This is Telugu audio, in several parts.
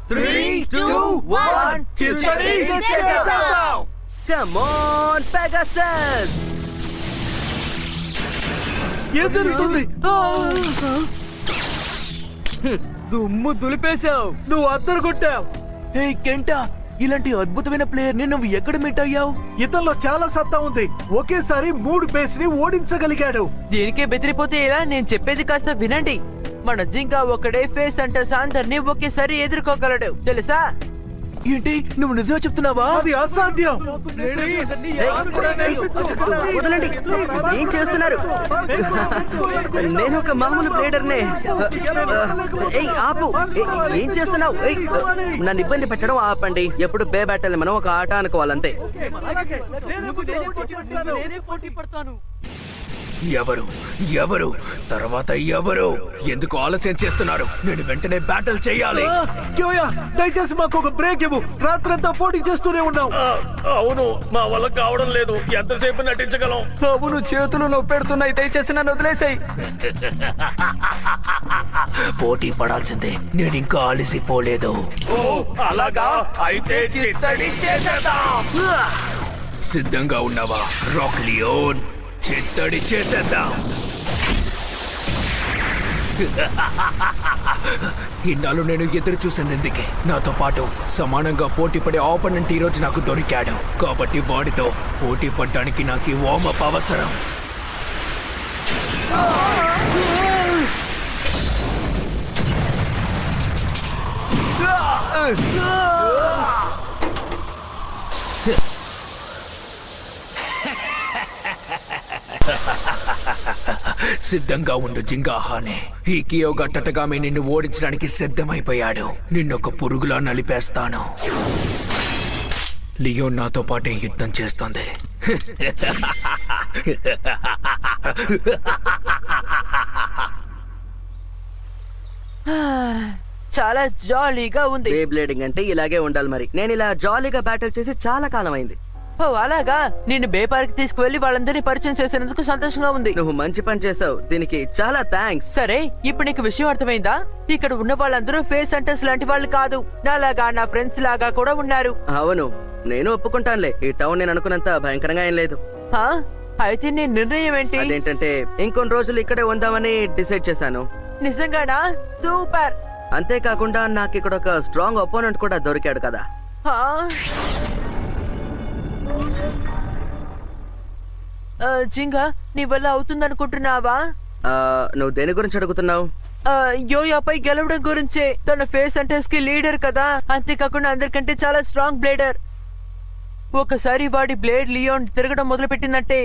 3, 2, 1 చిత్తడి చేసేద్దాం. Come on Pegasus. ఏం జరుగుతుంది? దుమ్ము దులిపేశావు. నువ్వు అద్దరు కొట్టావు. హే కెంటా, ఇలాంటి అద్భుతమైన ప్లేయర్ ని నువ్వు ఎక్కడ మీట్ అయ్యావు? ఇతనిలో చాలా సత్తా ఉంది. ఒకేసారి 3 బేస్ ని ఓడించగలిగాడు. దీనికే బెదిరిపోతే ఎలా? నేను చెప్పేది కాస్త వినండి. మన జింకా ఒకడే ఫేస్ అంటే అందరినీ ఒకేసారి ఎదుర్కోగలడు తెలుసా? ఏంటి, నువ్వు నిజమే చెప్తున్నావా? అది అసాధ్యం. వదలండి, ఏం చేస్తున్నారు? నేను ఒక మామూలు ప్లేయర్నే. ఆపు, ఏం చేస్తున్నావు? నన్ను ఇబ్బంది పెట్టడం ఆపండి. ఎప్పుడు బే బ్యాటల్ మనం ఒక ఆట అనుకోవాలంతే. ఎవరు ఎవరు తర్వాత ఎవరు? ఎందుకు ఆలస్యం చేస్తున్నారు? నేను వెంటనే బ్యాటిల్ చేయాలి. క్యోయా, దయచేసి మాకు ఒక బ్రేక్ ఇవ్వు. రాత్రంతా పోటీ చేస్తూనే ఉన్నాం. అవును, మా వల్ల కావడం లేదు. ఎంతసేపు నటించగలం? అవును, చేతులు నొప్పెడుతున్నాయి. దయచేసి నన్ను వదిలేసాయి. పోటీ పడాల్సిందే. నేను ఇంకా అలసిపోలేదు. అలాగా అయితే చిత్తడి చేసేద్దాం. సిద్ధంగా ఉన్నావా రాక్ లియోన్? చిత్తడి చేసేద్దాం. ఇన్నాళ్ళు నేను ఎదురు చూసినందుకే నాతో పాటు సమానంగా పోటీ పడే ఆపోనెంట్ ఈ రోజు నాకు దొరికాడు. కాబట్టి వాడితో పోటీ పడడానికి నాకు వార్మప్ అవసరం. సిద్ధంగా ఉండు జింగాహానే. ఈ కియోగా టటగామి నిన్ను ఓడించడానికి సిద్ధమైపోయాడు. నిన్నొక పురుగులా నలిపేస్తాను. లియోన్ నాతో పాటే యుద్ధం చేస్తుంది. చాలా జాలీగా ఉంది. బే బ్లేడింగ్ అంటే ఇలాగే ఉండాలి. మరి నేను ఇలా జాలీగా బ్యాటిల్ చేసి చాలా కాలం అయింది. ఓ అలాగా, నిన్ను బే పార్క్ తీసుకువెళ్లి వాళ్ళందరినీ పరిచయం చేసినందుకు సంతోషంగా ఉంది. నువ్వు మంచి పని చేసావు. దీనికి చాలా థ్యాంక్స్. సరే, ఇప్పుడు నీకు విషయం అర్థమైందా? ఇక్కడ ఉన్న వాళ్ళందరూ ఫేస్ హంటర్స్ లాంటి వాళ్ళు కాదు. నాలాగా నా ఫ్రెండ్స్ లాగా కూడా ఉన్నారు. అవును, నేను ఒప్పుకుంటానులే. ఈ టౌన్ నేను అనుకున్నంత భయంకరంగా ఏం లేదు. అయితే నీ నిర్ణయం ఏంటి? అదేంటంటే ఇంకొన్ని రోజులు ఇక్కడే ఉందామని డిసైడ్ చేశాను. నిజంగానా? సూపర్. అంతేకాకుండా నాకు ఇక్కడ ఒక స్ట్రాంగ్ అపోనెంట్ కూడా దొరికాడు కదా. జింగా, నీ వల్ల అవుతుందనుకుంటున్నావా? నువ్వు దేని గురించి అడుగుతున్నావు? యోయాపై గెలవడం గురించే. తన ఫేస్ హంటర్స్ కి లీడర్ కదా. అంతేకాకుండా అందరికంటే చాలా స్ట్రాంగ్ బ్లేడర్. ఒకసారి వాడి బ్లేడ్ లియోన్ తిరగడం మొదలు పెట్టిందంటే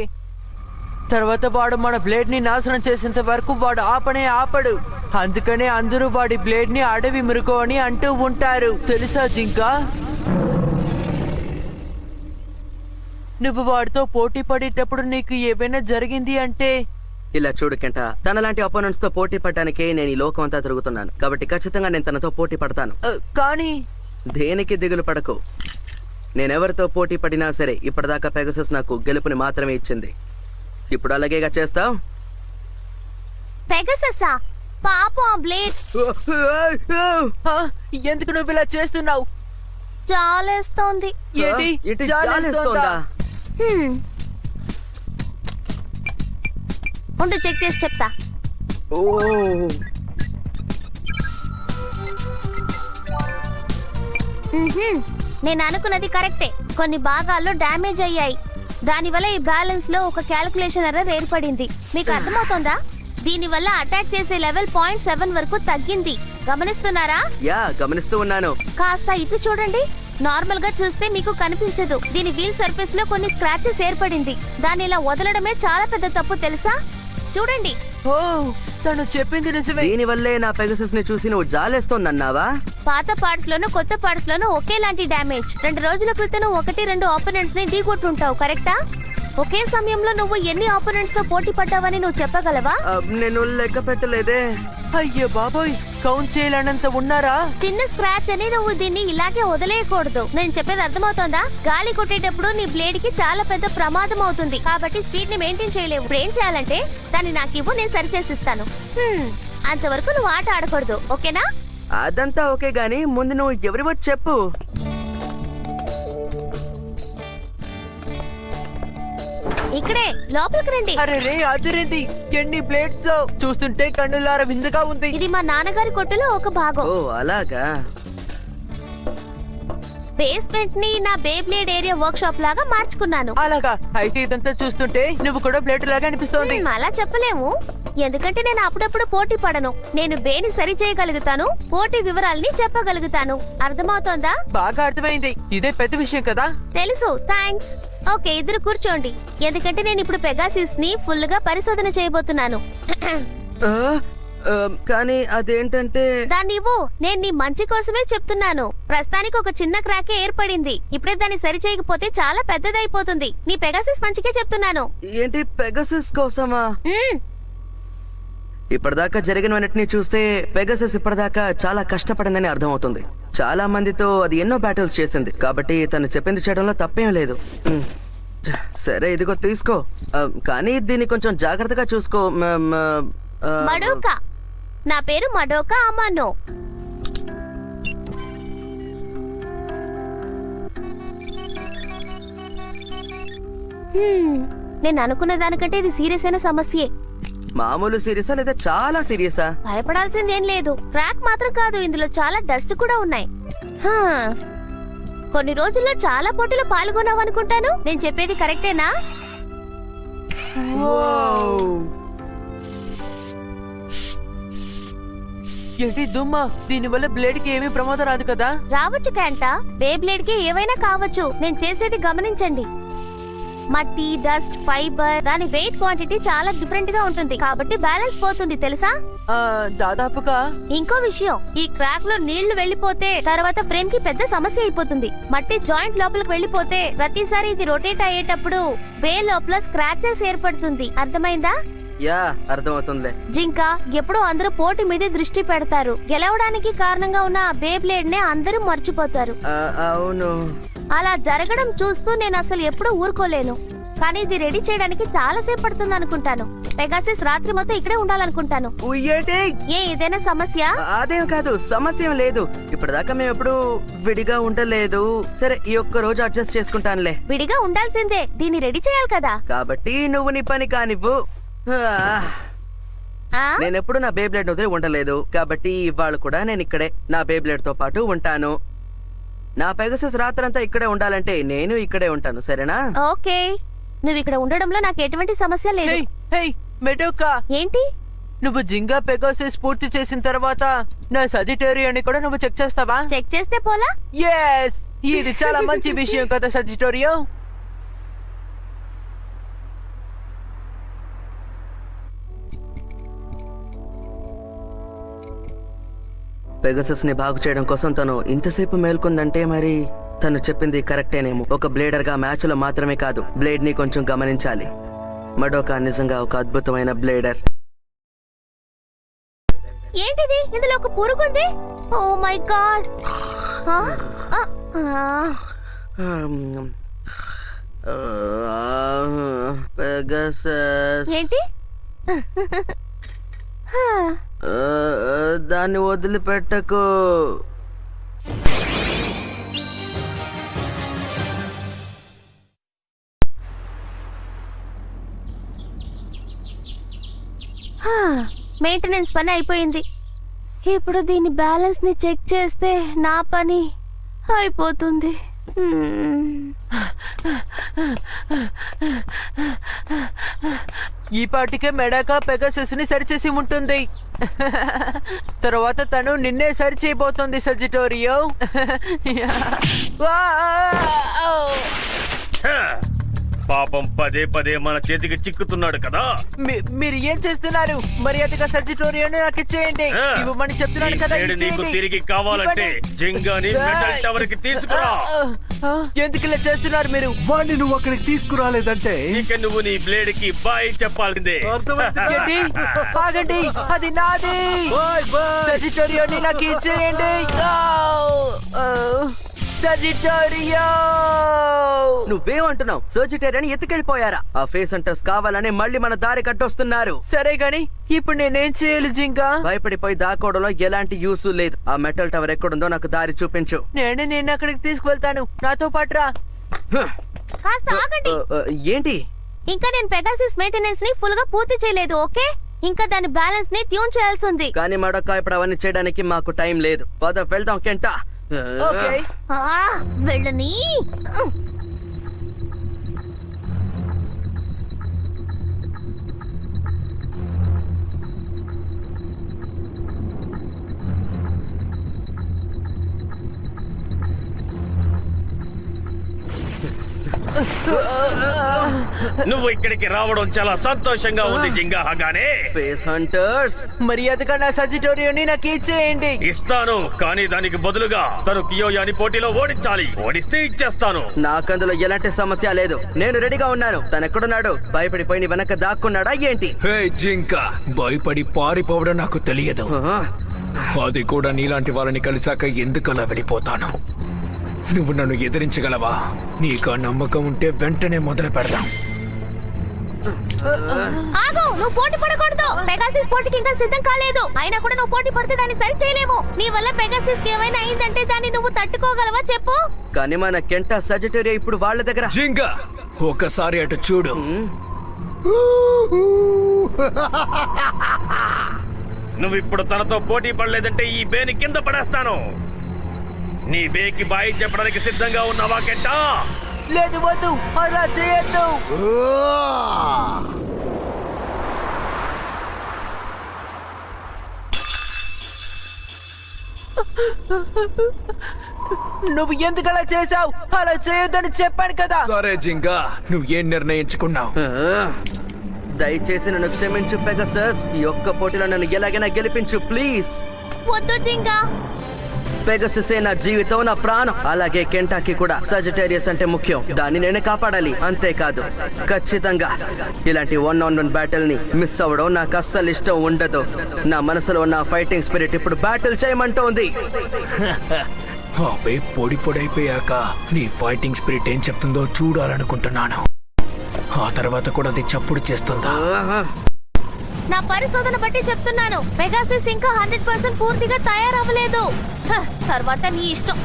తర్వాత వాడు మన బ్లేడ్ ని నాశనం చేసేంత వరకు వాడు ఆపడు. అందుకనే అందరూ వాడి బ్లేడ్ ని అడవి మృగం అని అంటూ ఉంటారు తెలుసా జింకా? నువ్వు వాడితో పోటీ పడేటప్పుడు నీకు ఏమైనా జరిగింది అంటే? ఇలా చూడు కెంట, తనలాంటి అపోనెంట్స్ తో పోటీ పడడానికే నేను ఈ లోకం అంతా తిరుగుతున్నాను. కాబట్టి ఖచ్చితంగా నేను తనతో పోటీ పడతాను. కానీ దేనికి దిగులు పడకు. నేనెవరితో పోటీ పడినా సరే ఇప్పటిదాకా పెగసస్ నాకు గెలుపుని మాత్రమే ఇచ్చింది. ఇప్పుడు అలాగేగా చేస్తావు? పెగససా? పాపం బ్లేడ్. ఎందుకు నువ్వు ఇలా చేస్తున్నావు? జాలేస్తోంది. ఏంటి జాలేస్తోందా? ఉండు, చెక్ చేసి చెప్తా. నేను అనుకున్నది కరెక్టే. కొన్ని భాగాల్లో డ్యామేజ్ అయ్యాయి. దానివల్ల ఈ బ్యాలెన్స్ లో ఒక క్యాలిక్యులేషన్ ఎర్రర్ ఏర్పడింది. మీకు అర్థమవుతోందా? దీనివల్ల అటాక్ చేసే లెవెల్ 0.7 వరకు తగ్గింది. గమనిస్తున్నారా? యా, గమనిస్తూ ఉన్నాను. కాస్త ఇటు చూడండి. నార్మల్ గా చూస్తే మీకు కనిపించదు. దీని వీల్ సర్ఫేస్ లో కొన్ని స్క్రాచెస్ ఏర్పడింది. దాన్ని ఇలా వదలడమే చాలా పెద్ద తప్పు తెలుసా? చూడండి. ఓ, తను చెప్పింది నిజమే. దీని వల్లే నా పెగసస్ ని చూసి నువ్వు జాలేస్తోందన్నావా? పాత పార్ట్స్ లోను కొత్త పార్ట్స్ లోను ఒకేలాంటి డ్యామేజ్. 2 రోజుల క్రితం 1-2 ఆపోనెంట్స్ ని ఢీకొట్టుంటావు, కరెక్టా? ఒకే సమయంలో నువ్వు ఎన్ని ఆపోనెంట్స్ తో పోటీ పడ్డావని నువ్వు చెప్పగలవా? నేను లెక్క పెట్టలేదే. అయ్యో బాబోయ్, కౌంట్ చేయలేనంత ఉన్నారా? చిన్న స్క్రాచ్ అని నువ్వు దీన్ని ఇలాగే వదిలేయకూడదు. నేను చెప్పేది అర్థమవుతోందా? గాలి కొట్టేటప్పుడు నీ బ్లేడ్ కి చాలా పెద్ద ప్రమాదం అవుతుంది. కాబట్టి స్పీడ్ ని మెయింటైన్ చేయలేవు. ఇప్పుడు ఏం చేయాలంటే దాన్ని నాకు ఇవ్వు, నేను సరిచేసిస్తాను. అంతవరకు నువ్వు ఆట ఆడకూడదు, ఓకేనా? అదంతా ఓకే గానీ ముందు నువ్వు ఎవరివో చెప్పు. ఇక్కడే లోపలికి రండి. అరే రే అదిరింది, ఎన్ని ప్లేట్స్ చూస్తుంటే కన్నులార విందుగా ఉంది. ఇది మా నాన్నగారి కొట్టులో ఒక భాగం. ఓ అలాగా. బేస్మెంట్ ని నా బేబ్లేడ్ ఏరియా వర్క్ షాప్ లాగా మార్చుకున్నాను. అలాగా అయితే ఇదంతా చూస్తుంటే నువ్వు కూడా ప్లేట్ లాగా అనిపిస్తోంది. అలా చెప్పలేము, ఎందుకంటే నేను అప్పుడప్పుడు పోటీ పడను. నేను బేని సరి చేయగలుగుతాను, పోటీ వివరాల్ని చెప్పగలుగుతాను. అర్థమవుతోందా? బాగా అర్థమైంది, ఇదే పెద్ద విషయం కదా. తెలుసు, థ్యాంక్స్. ఓకే, ఇద్దరు కూర్చోండి, ఎందుకంటే నేను ఇప్పుడు పెగాసిస్ ని ఫుల్ గా పరిశోధన చేయబోతున్నాను. ఆ, ఆ, కానీ అదేంటంటే దాన్ని ఇవ్వు, నేను నీ మంచి కోసమే చెప్తున్నాను. ప్రస్తుతానికి ఒక చిన్న క్రాకే ఏర్పడింది. ఇప్పుడే దాన్ని సరి చేయకపోతే చాలా పెద్దదైపోతుంది. నీ పెగాసిస్ మంచికే చెప్తున్నాను. ఏంటి పెగసస్ కోసమా? మ్మ్. ఇప్పటిదాకా జరిగినవన్నిటిని చూస్తే పెగసస్ ఇప్పటిదాకా చాలా కష్టపడిందని అర్థమవుతుంది. చాలా మందితో అది ఎన్నో బ్యాటిల్స్ చేసింది, కాబట్టి తను చెప్పింది చేయడంలో తప్పేం లేదు. సరే ఇదిగో తీసుకో, కానీ దీన్ని కొంచెం జాగ్రత్తగా చూసుకో. మడోకా, నా పేరు మడోకా అమానో. నేను అనుకున్న దానికంటే ఇది సీరియస్ అయిన సమస్యే. మామూలు సీరియసా లేదా చాలా సీరియసా? భయపడాల్సిందేం లేదు. క్రాక్ మాత్రం కాదు, ఇందులో చాలా డస్ట్ కూడా ఉన్నాయి. హా, కొన్ని రోజుల్లో చాలా పోటీలో పాల్గొన్నావు అనుకుంటాను. నేను చెప్పేది కరెక్టేనా? ఏంటి దుమ్మ? దీనివల్ల బ్లేడ్ కి ఏమీ ప్రమాదం రాదు కదా? రావచ్చు క్యాంటా, బేబ్లేడ్ కి ఏవైనా కావచ్చు. నేను చేసేది గమనించండి. మట్టి, డస్ట్, ఫైబర్, దాని వెయిట్ క్వాంటిటీ చాలా డిఫరెంట్ గా ఉంటుంది, కాబట్టి బ్యాలెన్స్ పోతుంది తెలుసా? దాదాపుగా. ఇంకో విషయం, ఈ క్రాక్ లో నీళ్లు వెళ్లిపోతే తర్వాత ఫ్రేమ్ కి పెద్ద సమస్య అయిపోతుంది. మట్టి జాయింట్ లోపలికి వెళ్లిపోతే ప్రతిసారి ఇది రొటేట్ అయ్యేటప్పుడు బే లోపల స్క్రాచెస్ ఏర్పడుతుంది. అర్థమైందా? యా, అర్థమవుతుందిలే. జింక, ఎప్పుడూ అందరూ పోటీ మీద దృష్టి పెడతారు. గెలవడానికి కారణంగా ఉన్న బేబ్లేడ్ నే అందరూ మర్చిపోతారు. అవును. అలా జరగడం చూస్తూ నేను అసలు ఎప్పుడూ ఊరుకోలేను. కానీ ఇది రెడీ చేయడానికి చాలా సేపు పడుతుంది అనుకుంటాను. పెగాసిస్ రాత్రి మొత్తం ఇక్కడే ఉండాలనుకుంటాను. ఏదైనా సమస్య? అదేం కాదు, సమస్య ఏం లేదు. ఇప్పటిదాకా మేము ఎప్పుడు విడిగా ఉండలేదు. సరే, ఈ ఒక్క రోజు అడ్జస్ట్ చేసుకుంటానులే. విడిగా ఉండాల్సిందే, దీన్ని రెడీ చేయాలి కదా. కాబట్టి నువ్వు నీ పని కానివ్వు. నేనెప్పుడు నా బేబ్లేడ్ వదిలి ఉండలేదు, కాబట్టి ఇవాళ కూడా నేను ఇక్కడే నా బేబ్లేడ్ తో పాటు ఉంటాను. నా పెగసస్ రాత్రంతా ఇక్కడే ఉండాలంటే నేను ఇక్కడే ఉంటాను, సరేనా? ఓకే, నువ్వు ఇక్కడ ఉండడంలో నాకు ఎటువంటి సమస్య లేదు. ఏంటి? నువ్వు జింగా పెగాసిస్ పూర్తి చేసిన తర్వాత నా సజిటేరియాని కూడా నువ్వు చెక్ చేస్తావా? చెక్ చేస్తే పోలా? yes, ఇది చాలా మంచి విషయం కదా సజిటోరియో. పెగసస్ ని బాగు చేయడం కోసం తను ఇంతసేపు మేల్కొందంటే మరి తను చెప్పింది కరెక్టేనేమో. ఒక బ్లేడర్ గా మ్యాచ్ లో మాత్రమే కాదు, బ్లేడ్ ని కొంచెం గమనించాలి. మడోకా నిజంగా ఒక అద్భుతమైన బ్లేడర్. ఏంటిది? ఇందులో ఒక పురుగుంది. Oh my god. పెగసస్ ఏంటి? దాన్ని వదిలిపెట్టకు. మెయింటెనెన్స్ పని అయిపోయింది. ఇప్పుడు దీని బ్యాలెన్స్ ని చెక్ చేస్తే నా పని అయిపోతుంది. ఈ పాటికే మెడాకా పెగాసస్ ని సరిచేసి ఉంటుంది. తర్వాత తను నిన్నే సరి చేయబోతోంది సజిటోరియో. పాపం పదే పదే మన చేతికి చిక్కుతున్నాడు కదా. మీరు ఏం చేస్తున్నారు? మర్యాదగా సజిటోరియోని నాకు ఇచ్చేయండి. ఇవ్వమని చెప్తున్నాను కదా. నీకు తిరిగి కావాలంటే జింగాని మెటల్ టవర్ కి తీసుకురా. ఎందుకు ఇలా చేస్తున్నారు మీరు? వాడిని నువ్వు అక్కడికి తీసుకురాలేదంటే ఇక నువ్వు నీ బ్లేడ్ కి బాయ్ చెప్పాల్సిందే. ఏంటి? ఆగండి, అది నాది. సజిటోరియోని నాకు ఇచ్చేయండి. సజిటోరియో! నువ్వేమంటున్నావు? సర్జిటేరియన్ ఎత్తుకెళ్ళిపోయారా? ఆ ఫేస్ హంటర్స్ కావాలని మళ్ళీ మన దారి కట్టొస్తున్నారు. సరే గాని ఇప్పుడు నేనేం చేయాలి జింకా? భయపడిపోయి దాకోవడంలో ఎలాంటి యూస్ లేదు. ఆ మెటల్ టవర్ ఎక్కడుందో నాకు దారి చూపించు. నేను అక్కడికి తీసుకువెళ్తాను. నాతో పాటు రా. కాస్త ఆగండి. ఏంటి? ఇంకా నేను పెగాసిస్ మెయింటెనెన్స్ ని ఫుల్ గా పూర్తి చేయలేదు. ఓకే, ఇంకా దాని బ్యాలెన్స్ ని ట్యూన్ చేయాల్సి ఉంది. కానీ మడొక్క ఇప్పుడు అవన్నీ చేయడానికి మాకు టైం లేదు. పద వెళ్దాం కెంటా. వెళ్ళని. నువ్వు ఇక్కడికి రావడం చాలా సంతోషంగా ఉంది జింగా హగానే. ఫేస్ హంటర్స్, మర్యాదగా నా సజిటోరియోని నాకు ఇచ్చేయండి. ఇస్తాను, కానీ దానికి బదులుగా తను కియోయాని పోటీలో ఓడించాలి. ఓడిస్తే ఇచ్చేస్తాను. నాకందులో ఎలాంటి సమస్య లేదు. నేను రెడీగా ఉన్నాను. తనెక్కడున్నాడు? భయపడిపోయి నీ వెనక దాక్కున్నాడా ఏంటి? హే జింక, భయపడి పారిపోవడం నాకు తెలియదు. అది కూడా నీలాంటి వాళ్ళని కలిసాక ఎందుకలా వెళ్ళిపోతాను. నువ్వు నన్ను ఎదిరించగలవా? నీకు ఆ నమ్మకం ఉంటే వెంటనే మొదలు పెడదాం. ఆగు, నువ్వు పోటీ పడకూడదు. పెగాసిస్ పోటీకి ఇంకా సిద్ధం కాలేదు. అయినా కూడా నువ్వు పోటీ పడితే దాన్ని సరి చేయలేము. నీ వల్ల పెగాసిస్ కి ఏమైనా అయిందంటే దాన్ని నువ్వు తట్టుకోగలవా చెప్పు? కానీ మన కెంటా సజిటోరియో ఇప్పుడు వాళ్ళ దగ్గర. జింక, ఒకసారి అటు చూడు. నువ్వు ఇప్పుడు తనతో పోటీ పడలేదంటే ఈ బేని కింద పడేస్తాను. నీ బేకి బాయి చెప్పడానికి సిద్ధంగా ఉన్నావా కెంటా? లేదు, వద్దు, అలా చేయొద్దు. నువ్వు ఎందుకు అలా చేసావు? అలా చేయొద్దని చెప్పాను కదా. సరే జింక, నువ్వు ఏం నిర్ణయించుకున్నావు? దయచేసి నన్ను క్షమించు పెగసస్. ఈ ఒక్క పోటీలో నన్ను ఎలాగైనా గెలిపించు ప్లీజ్. వద్దు జింగా. పెగససే నా జీవితం, నా ప్రాణం. అలాగే కెంటాకి కూడా సజిటేరియస్ అంటే ముఖ్యం. దాన్ని నేనే కాపాడాలి. అంతేకాదు, ఖచ్చితంగా ఇలాంటి 1-on-1 బ్యాటిల్ ని మిస్ అవ్వడం నాకు అస్సలు ఇష్టం ఉండదు. నా మనసులో ఉన్న ఫైటింగ్ స్పిరిట్ ఇప్పుడు బ్యాటిల్ చేయమంటోంది. అబ్బే, పొడి పొడైపోయాక నీ ఫైటింగ్ స్పిరిట్ ఏం చెప్తుందో చూడాలనుకుంటున్నాను. ఆ తర్వాత కూడా అది చప్పుడు చేస్తుందా? నా పరిశోధన బట్టి చెప్తున్నాను, పెగాసిస్ ఇంకా 100% పూర్తిగా తయారవ్వలేదు. తర్వాత నీ ఇష్టం.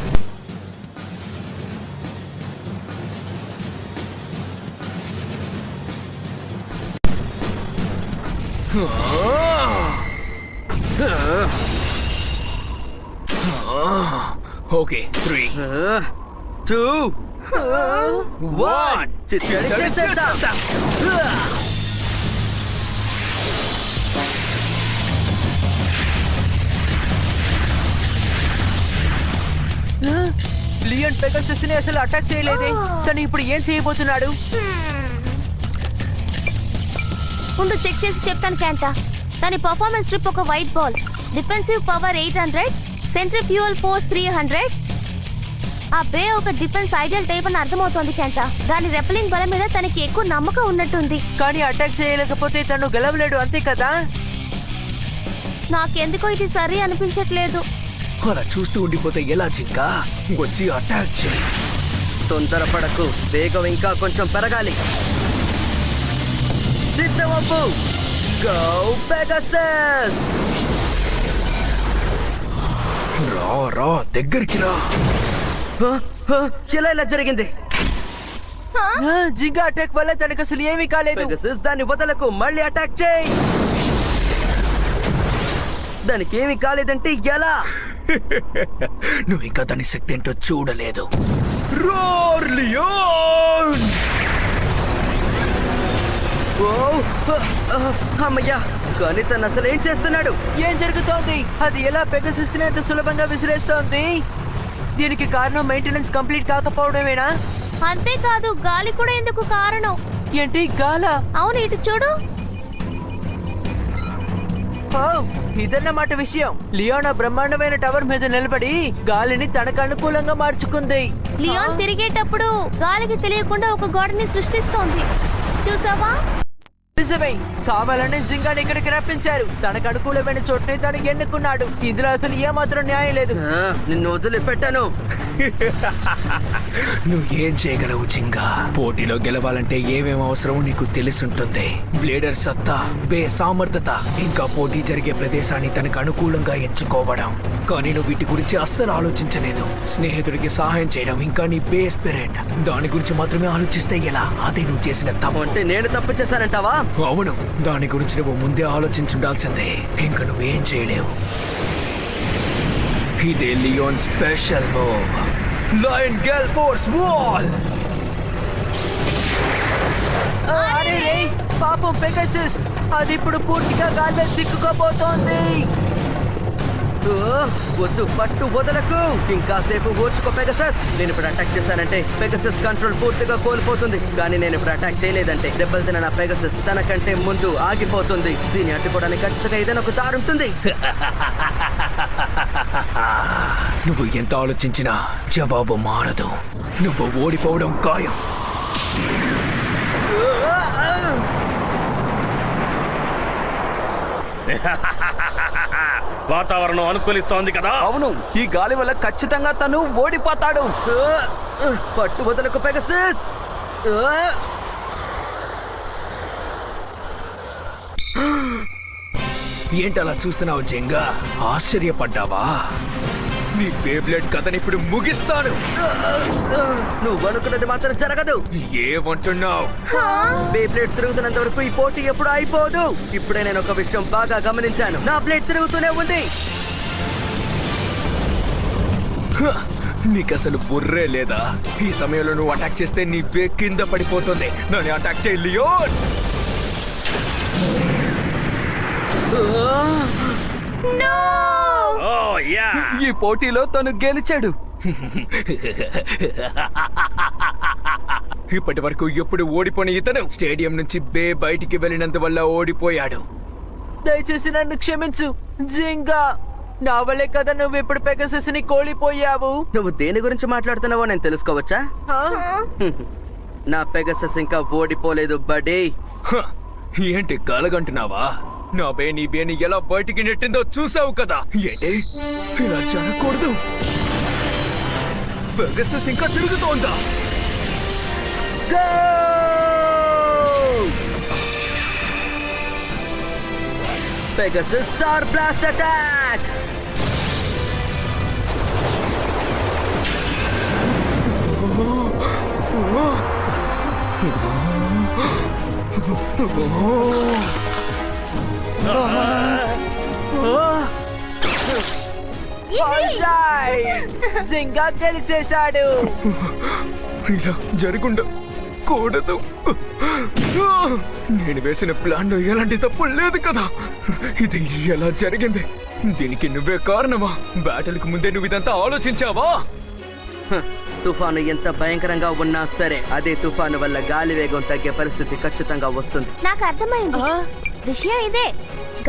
ఓకే, 3, 2, 1 చిత్తడి చేసేద్దాం. లియోన్ పెగాసస్ ని అసలు అటాక్ చేయలేదే. తను ఇప్పుడు ఏం చేయబోతున్నాడు? ఉండు, చెక్ చేసి చెప్తాను క్యాంటా. దాని పర్ఫార్మెన్స్ ట్రిప్ ఒక white ball, defensive power 800, centrifugal force 300. ఆ బే ఒక డిఫెన్స్ ఐడియల్ టైప్ అని అర్థమవుతోంది క్యాంటా. దాని రెపెలింగ్ బలం మీద తనకి ఎక్కువ నమ్మకం ఉన్నట్టుంది. కానీ అటాక్ చేయలేకపోతే తను గెలవలేడు, అంతే కదా? నాకెందుకో ఇది సరి అనిపించట్లేదు. అలా చూస్తూ ఉండిపోతే ఎలా జింక? వచ్చి అటాక్ చేయి. తొందరపడకు, వేగం ఇంకా కొంచెం పెరగాలి. సిద్ధమవ్వు. Go Pegasus! రా రా, దగ్గరికి రా. ఇలా జరిగింది? జింగా అటాక్ వల్ల తనకు అసలు ఏమీ కాలేదు. పెగాసస్, దాన్ని వదలకు, మళ్ళీ అటాక్ చేయి. దానికి ఏమీ కాలేదంటే ఎలా? నువ్వు ఇంకా దాని శక్తి ఏంటో చూడలేదు. Roar Leon! అమ్మయ్యా, కానీ తను అసలు ఏం చేస్తున్నాడు? ఏం జరుగుతోంది? అది ఎలా పెగాసస్ ని అంత సులభంగా విసిరేస్తోంది? దీనికి కారణం మెయింటెనెన్స్ కంప్లీట్ కాకపోవడమేనా? అంతేకాదు, గాలి కూడా ఎందుకు కారణం. ఏంటి గాలా? అవును, ఇటు చూడు. ఇదన్నమాట విషయం. లియోనా బ్రహ్మాండమైన టవర్ మీద నిలబడి గాలిని తనకు అనుకూలంగా మార్చుకుంది. లియోన్ తిరిగేటప్పుడు గాలికి తెలియకుండా ఒక గోడని సృష్టిస్తోంది. చూసావా? నిజమే, కావాలని జింగాని ఇక్కడికి రప్పించారు. తనకు అనుకూలమైన చోటుని తను ఎన్నుకున్నాడు. ఇందులో అసలు ఏమాత్రం న్యాయం లేదు. నిన్ను వదిలిపెట్టాను. నువ్వేం చేయగలవు జింగా? పోటీలో గెలవాలంటే ఏమేం అవసరమో నీకు తెలిసుంటుంది. బ్లేడర్ సత్తా, బే సామర్థ్యత, ఇంకా పోటీ జరిగే ప్రదేశాన్ని తనకు అనుకూలంగా ఎంచుకోవడం. కానీ నువ్వు వీటి గురించి అస్సలు ఆలోచించలేదు. స్నేహితుడికి సహాయం చేయడం, ఇంకా నీ బే స్పిరిట్, దాని గురించి మాత్రమే ఆలోచిస్తే ఎలా? అదే నువ్వు చేసిన తప్పు. అంటే నేను తప్పు చేశానంటావా? అవును, దాని గురించి నువ్వు ముందే ఆలోచించుండాల్సిందే. ఇంకా నువ్వేం చేయలేవు. ఇదే Leon special move, lion gale force wall. అరే రే, పాపం పెగాసస్, అది ఇప్పుడు పూర్తిగా గాల్లో చిక్కుకోబోతోంది. వద్దు, పట్టు వదలకు. ఇంకాసేపు ఓర్చుకో పెగాసస్. నేను ఇప్పుడు అటాక్ చేశానంటే పెగాసస్ కంట్రోల్ పూర్తిగా కోల్పోతుంది. కానీ నేను ఇప్పుడు అటాక్ చేయలేదంటే దెబ్బలు తిన నా పెగాసస్ తనకంటే ముందు ఆగిపోతుంది. దీన్ని అడ్డుకోవడానికి ఖచ్చితంగా ఏదైనా ఒక దారి ఉంటుంది. నువ్వు ఎంత ఆలోచించినా జవాబు మారదు. నువ్వు ఓడిపోవడం ఖాయం. వాతావరణం అనుకూలిస్తోంది కదా. అవును, ఈ గాలి వల్ల ఖచ్చితంగా తను ఓడిపోతాడు. పట్టు వదలకు పెగాసస్. ఏంటలా చూస్తున్నావు జింగా? ఆశ్చర్యపడ్డావా? నీ బేబ్లేడ్ కథని ఇప్పుడు ముగిస్తాను. నువ్వు అనుకున్నది మాత్రం జరగదు. ఏమంటున్నావు? బేబ్లేడ్ తిరుగుతున్నంత వరకు ఈ పోటీ ఎప్పుడు అయిపోదు. ఇప్పుడే నేను ఒక విషయం బాగా గమనించాను. నా బ్లేడ్ తిరుగుతూనే ఉంది. నీకు అసలు బుర్రే లేదా? ఈ సమయంలో నువ్వు అటాక్ చేస్తే నీ బే కింద పడిపోతుంది. నన్ను అటాక్ చేయి లియోన్. ఓ యా, ఈ పోటీలో తను గెలిచాడు. ఇప్పటి వరకు ఎప్పుడు ఓడిపోయిన ఇతను స్టేడియం నుంచి బే బయటికి వెళ్ళినందువల్ల ఓడిపోయాడు. దయచేసి నన్ను క్షమించు జింగా. నా వల్లే కదా నువ్వు ఇప్పుడు పెగాసస్ ని కోల్పోయావు. నువ్వు దేని గురించి మాట్లాడుతున్నావో నేను తెలుసుకోవచ్చా? నా పెగాసస్ ఇంకా ఓడిపోలేదు బడీ. హ, ఏంటి కలగంటున్నావా? నా బే నీ బేని ఎలా బయటికి నెట్టిందో చూసావు కదా. ఏంటి ఇలా జరగకూడదు. పెగాసస్ ఇంకా తిరుగుతోందా? Pegasus star blast attack. Ginga గెలిచేశాడు. ఇలా జరగకుండా కూడదు. నేను వేసిన ప్లాన్ లో ఎలాంటి తప్పు లేదు కదా. ఇది ఎలా జరిగింది? దీనికి నువ్వే కారణమా? బ్యాటిల్ కు ముందే నువ్వు ఇదంతా ఆలోచించావా? తుఫాను ఎంత భయంకరంగా ఉన్నా సరే అదే తుఫాను వల్ల గాలి వేగం తగ్గే పరిస్థితి ఖచ్చితంగా వస్తుంది. నాకు అర్థమైంది. విషయం ఇదే,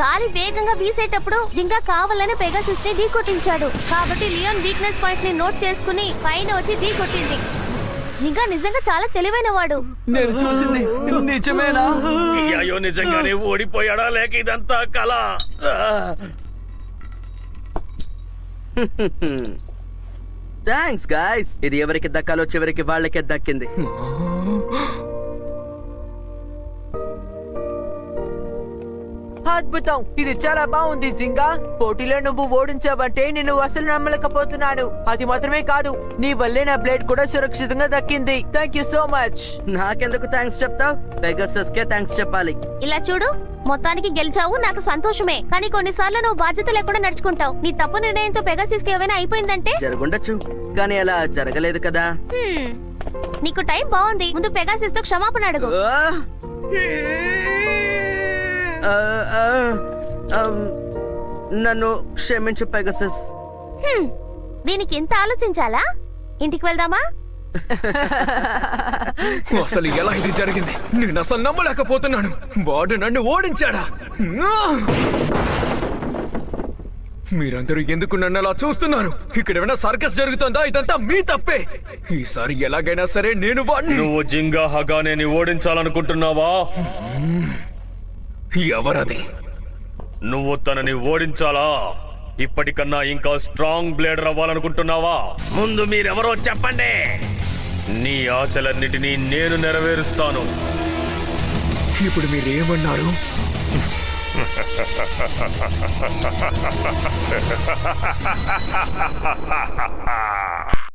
గాలి వేగంగా వీసేటప్పుడు జింగా కావాలని పెగాసస్ ని ఢీకొట్టించాడు. కాబట్టి లియోన్ వీక్నెస్ పాయింట్ ని నోట్ చేసుకుని పైన వచ్చి ఢీకొట్టింది. జింగా నిజంగా చాలా తెలివైన వాడు. నేను చూసింది నిజమేనా? అయ్యో, నిజంగానే ఓడిపోయాడా లేక ఇదంతా కళ? Thanks guys. ఇది ఎవరికి దక్కాలో చివరికి వాళ్ళకే దక్కింది. అద్భుతం, ఇది చాలా బాగుంది జింగా. పోటీలో నువ్వు ఓడించావంటే నేను అసలు నమ్మలేకపోతున్నాను. అది మాత్రమే కాదు, నీ వల్లే నా బ్లేడ్ కూడా సురక్షితంగా దక్కింది. Thank you so much. నాకెందుకు థ్యాంక్స్ చెప్తావు? పెగాసస్ కే థ్యాంక్స్ చెప్పాలి. ఇలా చూడు, మొత్తానికి గెలిచావు, నాకు సంతోషమే. కానీ కొన్నిసార్లు నువ్వు బాధ్యత లేకుండా నడుచుకుంటావు. నీ తప్పు నిర్ణయంతో పెగాసస్ కి ఏమైనా అయిపోయిందంటే? జరుగుండొచ్చు, కానీ అలా జరగలేదు కదా. నీకు టైం బాగుంది, ముందు పెగాసస్ తో క్షమాపణ అడుగు. నన్ను క్షమించు పెగాసస్. దీనికి ఎంత ఆలోచించాలా? ఇంటికి వెళ్దామా? అసలు ఎలా ఇది జరిగింది? నేను అసలు నమ్మలేకపోతున్నాను. వాడు నన్ను ఓడించాడా? మీరందరూ ఎందుకు నన్ను అలా చూస్తున్నారు? ఇక్కడ ఏమైనా సర్కస్ జరుగుతుందా? ఇదంతా మీ తప్పే. ఈసారి ఎలాగైనా సరే నేను వాడిని. నువ్వు జింగా హగానేని ఓడించాలనుకుంటున్నావా? ఎవరది? నువ్వు తనని ఓడించాలా? ఇప్పటికన్నా ఇంకా స్ట్రాంగ్ బ్లేడర్ అవ్వాలనుకుంటున్నావా? ముందు మీరెవరో చెప్పండి. నీ ఆశలన్నిటినీ నేను నెరవేరుస్తాను. ఇప్పుడు మీరేమన్నారు?